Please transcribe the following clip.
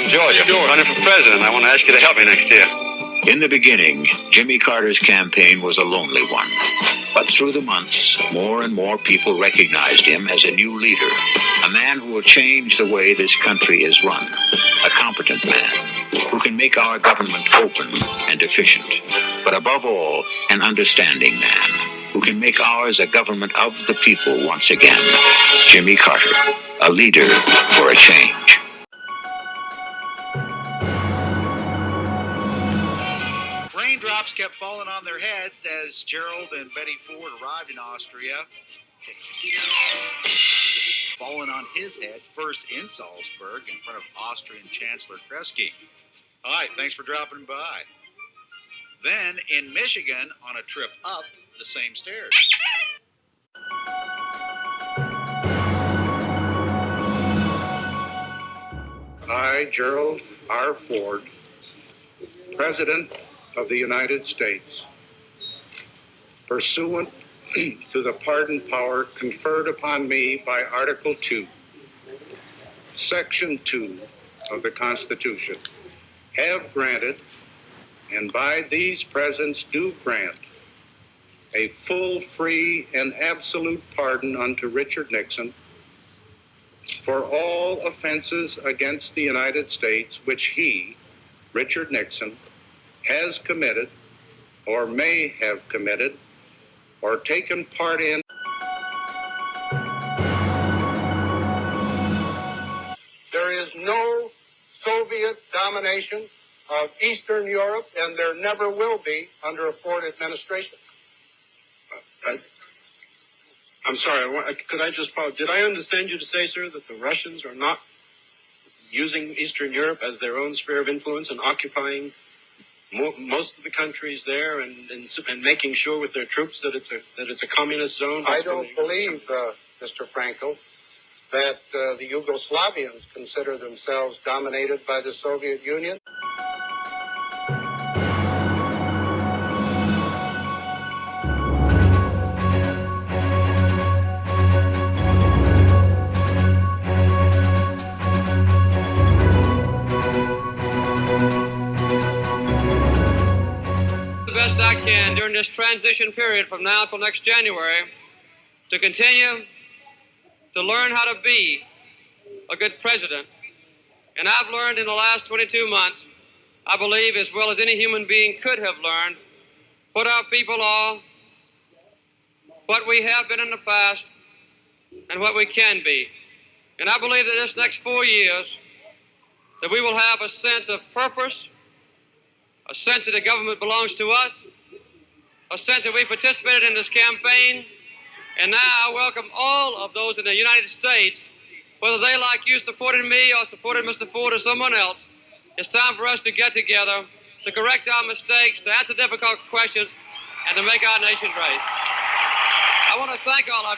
from Georgia, running for president. I want to ask you to help me next year. In the beginning, Jimmy Carter's campaign was a lonely one. But through the months, more and more people recognized him as a new leader, a man who will change the way this country is run, a competent man who can make our government open and efficient, but above all, an understanding man who can make ours a government of the people once again. Jimmy Carter, a leader for a change. Raindrops kept falling on their heads as Gerald and Betty Ford arrived in Austria. Falling on his head, first in Salzburg in front of Austrian Chancellor Kreisky. Hi, thanks for dropping by. Then in Michigan on a trip up the same stairs. I, Gerald R. Ford, President of the United States, pursuant to the pardon power conferred upon me by Article 2, Section 2 of the Constitution, have granted, and by these presents do grant, a full, free, and absolute pardon unto Richard Nixon for all offenses against the United States which he, Richard Nixon, has committed or may have committed or taken part in. There is no Soviet domination of Eastern Europe, and there never will be under a Ford administration. I'm sorry, could I just follow? Did I understand you to say, sir, that the Russians are not using Eastern Europe as their own sphere of influence and occupying most of the countries there and making sure with their troops that it's a communist zone? I don't believe, Mr. Frankel, that the Yugoslavians consider themselves dominated by the Soviet Union. Best I can during this transition period from now till next January to continue to learn how to be a good president. And I've learned in the last 22 months, I believe as well as any human being could have learned, what our people are, what we have been in the past, and what we can be. And I believe that this next 4 years that we will have a sense of purpose, a sense that the government belongs to us, a sense that we participated in this campaign, and now I welcome all of those in the United States, whether they, like you, supported me or supported Mr. Ford or someone else. It's time for us to get together, to correct our mistakes, to answer difficult questions, and to make our nation great. I want to thank all of you.